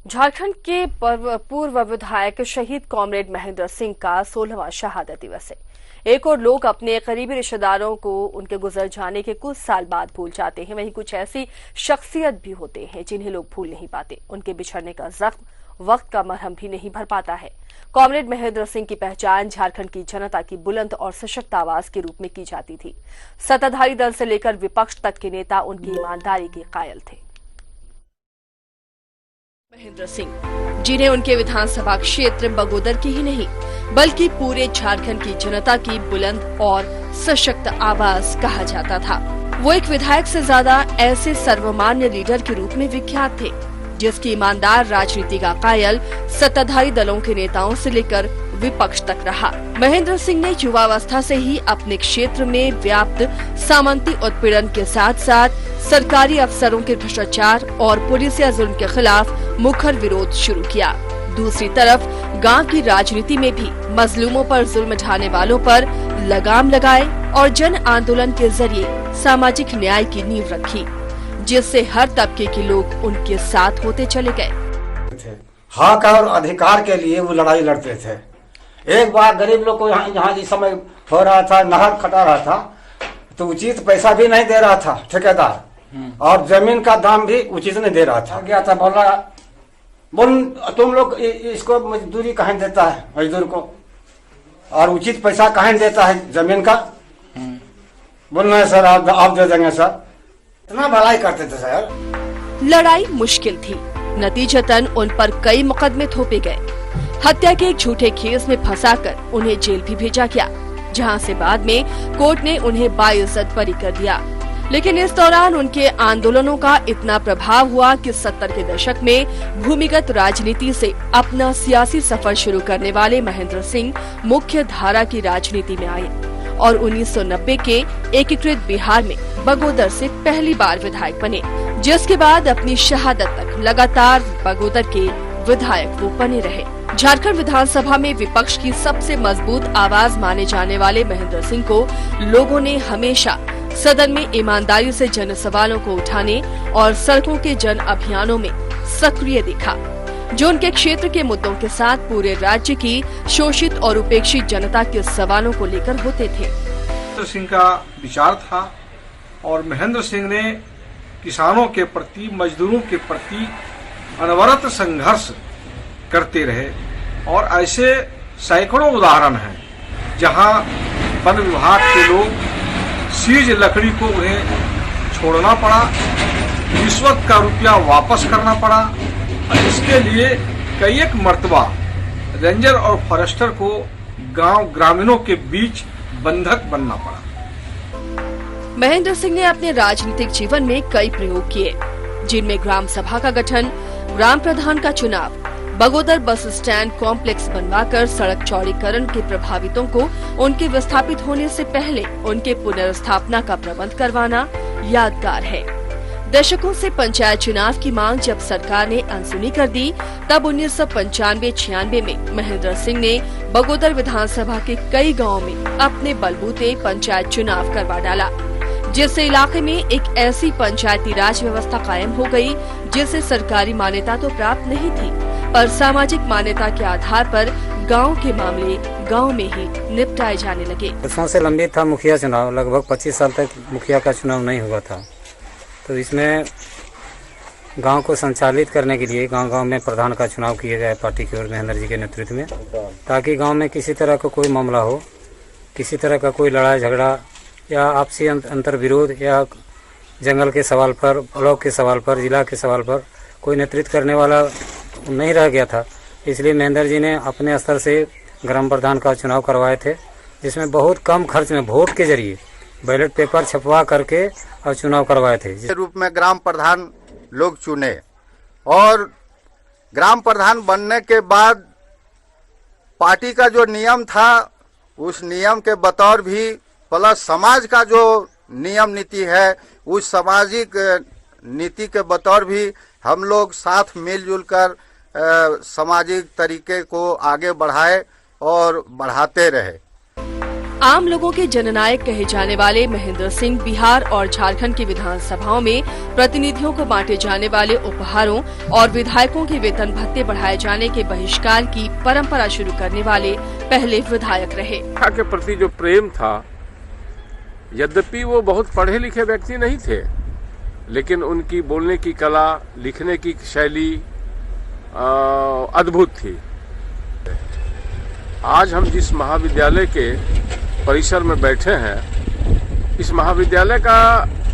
झारखंड के पूर्व विधायक शहीद कॉमरेड महेंद्र सिंह का 16वां शहादत दिवस है। एक और लोग अपने करीबी रिश्तेदारों को उनके गुजर जाने के कुछ साल बाद भूल जाते हैं, वहीं कुछ ऐसी शख्सियत भी होते हैं जिन्हें लोग भूल नहीं पाते। उनके बिछड़ने का जख्म वक्त का मरहम भी नहीं भर पाता है। कॉमरेड महेंद्र सिंह की पहचान झारखंड की जनता की बुलंद और सशक्त आवाज के रूप में की जाती थी। सत्ताधारी दल से लेकर विपक्ष तक के नेता उनकी ईमानदारी के कायल थे। महेंद्र सिंह, जिन्हें उनके विधानसभा क्षेत्र बगोदर की ही नहीं बल्कि पूरे झारखंड की जनता की बुलंद और सशक्त आवाज कहा जाता था। वो एक विधायक से ज्यादा ऐसे सर्वमान्य लीडर के रूप में विख्यात थे जिसकी ईमानदार राजनीति का कायल सत्ताधारी दलों के नेताओं से लेकर विपक्ष तक रहा। महेंद्र सिंह ने युवावस्था से ही अपने क्षेत्र में व्याप्त सामंती उत्पीड़न के साथ साथ सरकारी अफसरों के भ्रष्टाचार और पुलिसिया जुल्म के खिलाफ मुखर विरोध शुरू किया। दूसरी तरफ गांव की राजनीति में भी मजलूमों पर जुल्म ढाने वालों पर लगाम लगाए और जन आंदोलन के जरिए सामाजिक न्याय की नींव रखी, जिससे हर तबके के लोग उनके साथ होते चले गए। हक और अधिकार के लिए वो लड़ाई लड़ते थे। एक बार गरीब लोग को यहाँ जिस समय हो रहा था, नहर खटा रहा था, तो उचित पैसा भी नहीं दे रहा था ठेकेदार, और जमीन का दाम भी उचित नहीं दे रहा था। गया था, बोल तुम लोग इसको मजदूरी कहाँ देता है, मजदूर को, और उचित पैसा कहाँ देता है जमीन का। बोलना है सर, आप दे देंगे सर। इतना भलाई करते थे सर। लड़ाई मुश्किल थी, नतीजतन उन पर कई मुकदमे थोपे गए। हत्या के एक झूठे केस में फंसाकर उन्हें जेल भी भेजा गया, जहां से बाद में कोर्ट ने उन्हें बाइज्जत बरी कर दिया। लेकिन इस दौरान उनके आंदोलनों का इतना प्रभाव हुआ कि 70 के दशक में भूमिगत राजनीति से अपना सियासी सफर शुरू करने वाले महेंद्र सिंह मुख्य धारा की राजनीति में आए और 1990 के एकीकृत बिहार में बगोदर से पहली बार विधायक बने, जिसके बाद अपनी शहादत तक लगातार बगोदर के विधायक वो बने रहे। झारखंड विधानसभा में विपक्ष की सबसे मजबूत आवाज माने जाने वाले महेंद्र सिंह को लोगों ने हमेशा सदन में ईमानदारी से जन सवालों को उठाने और सड़कों के जन अभियानों में सक्रिय दिखा, जो उनके क्षेत्र के मुद्दों के साथ पूरे राज्य की शोषित और उपेक्षित जनता के सवालों को लेकर होते थे। महेंद्र सिंह का विचार था और महेंद्र सिंह ने किसानों के प्रति, मजदूरों के प्रति अनवरत संघर्ष करते रहे। और ऐसे सैकड़ों उदाहरण हैं जहां वन विभाग के लोग सीज लकड़ी को उन्हें छोड़ना पड़ा, रिश्वत का रुपया वापस करना पड़ा, और इसके लिए कई एक मर्तबा रेंजर और फॉरेस्टर को गांव ग्रामीणों के बीच बंधक बनना पड़ा। महेंद्र सिंह ने अपने राजनीतिक जीवन में कई प्रयोग किए, जिनमें ग्राम सभा का गठन, ग्राम प्रधान का चुनाव, बगोदर बस स्टैंड कॉम्प्लेक्स बनवाकर सड़क चौड़ीकरण के प्रभावितों को उनके विस्थापित होने से पहले उनके पुनर्स्थापना का प्रबंध करवाना यादगार है। दशकों से पंचायत चुनाव की मांग जब सरकार ने अनसुनी कर दी, तब 1995-96 में महेंद्र सिंह ने बगोदर विधानसभा के कई गांवों में अपने बलबूते पंचायत चुनाव करवा डाला, जिससे इलाके में एक ऐसी पंचायती राज व्यवस्था कायम हो गई जिसे सरकारी मान्यता तो प्राप्त नहीं थी, पर सामाजिक मान्यता के आधार पर गांव के मामले गांव में ही निपटाए जाने लगे। वर्षों से लंबित था मुखिया चुनाव, लगभग 25 साल तक मुखिया का चुनाव नहीं हुआ था। तो इसमें गांव को संचालित करने के लिए गांव-गांव में प्रधान का चुनाव किया गया पार्टी की ओर महेंद्र जी के नेतृत्व में, ताकि गांव में किसी तरह का कोई मामला हो, किसी तरह का कोई लड़ाई झगड़ा या आपसी अंतर विरोध या जंगल के सवाल पर, ब्लॉक के सवाल पर, जिला के सवाल पर कोई नेतृत्व करने वाला नहीं रह गया था। इसलिए महेंद्र जी ने अपने स्तर से ग्राम प्रधान का चुनाव करवाए थे, जिसमें बहुत कम खर्च में वोट के जरिए बैलेट पेपर छपवा करके और चुनाव करवाए थे। इस रूप में ग्राम प्रधान लोग चुने और ग्राम प्रधान बनने के बाद पार्टी का जो नियम था उस नियम के बतौर भी प्लस समाज का जो नियम नीति है उस सामाजिक नीति के बतौर भी हम लोग साथ मिलजुल कर सामाजिक तरीके को आगे बढ़ाए और बढ़ाते रहे। आम लोगों के जननायक कहे जाने वाले महेंद्र सिंह बिहार और झारखंड की विधानसभाओं में प्रतिनिधियों को बांटे जाने वाले उपहारों और विधायकों के वेतन भत्ते बढ़ाए जाने के बहिष्कार की परंपरा शुरू करने वाले पहले विधायक रहे। शिक्षा के प्रति जो प्रेम था, यद्यपि वो बहुत पढ़े लिखे व्यक्ति नहीं थे, लेकिन उनकी बोलने की कला, लिखने की शैली अद्भुत थी। आज हम जिस महाविद्यालय के परिसर में बैठे हैं, इस महाविद्यालय का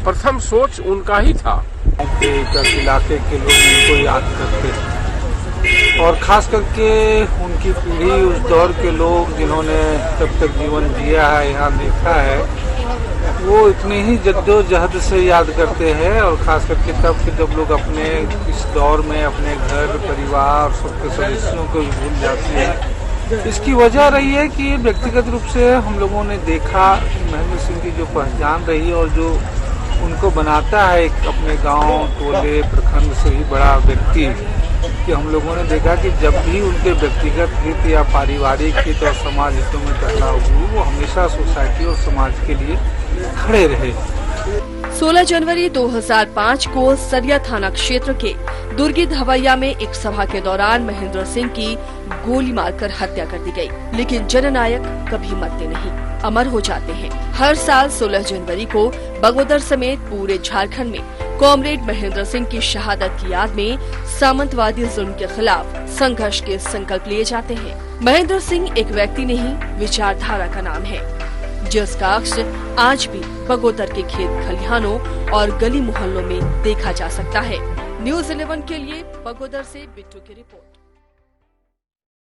प्रथम सोच उनका ही था। इलाके के लोग उनको याद करते हैं और खास करके उनकी पीढ़ी, उस दौर के लोग जिन्होंने तब तक जीवन जिया है, यहाँ देखा है, वो इतनी ही जद्दोजहद से याद करते हैं। और खास करके तब कि जब लोग अपने इस दौर में अपने घर परिवार सबके सदस्यों को भूल जाते हैं। इसकी वजह रही है कि व्यक्तिगत रूप से हम लोगों ने देखा महेंद्र सिंह की जो पहचान रही और जो उनको बनाता है एक अपने गांव, टोले, प्रखंड से ही बड़ा व्यक्ति, कि हम लोगों ने देखा कि जब भी उनके व्यक्तिगत हित या पारिवारिक हित और समाज हितों में टकराव हुई, वो हमेशा सोसाइटी और समाज के लिए खड़े रहे। 16 जनवरी 2005 को सरिया थाना क्षेत्र के दुर्गी धवैया में एक सभा के दौरान महेंद्र सिंह की गोली मारकर हत्या कर दी गई। लेकिन जननायक कभी मरते नहीं, अमर हो जाते हैं। हर साल 16 जनवरी को बगोदर समेत पूरे झारखंड में कॉमरेड महेंद्र सिंह की शहादत की याद में सामंतवादी जुल्म के खिलाफ संघर्ष के संकल्प लिए जाते हैं। महेंद्र सिंह एक व्यक्ति नहीं, विचारधारा का नाम है, जिसका अक्स आज भी बगोदर के खेत खलिहानों और गली मोहल्लों में देखा जा सकता है। न्यूज़ 11 के लिए बगोदर से बिट्टू की रिपोर्ट।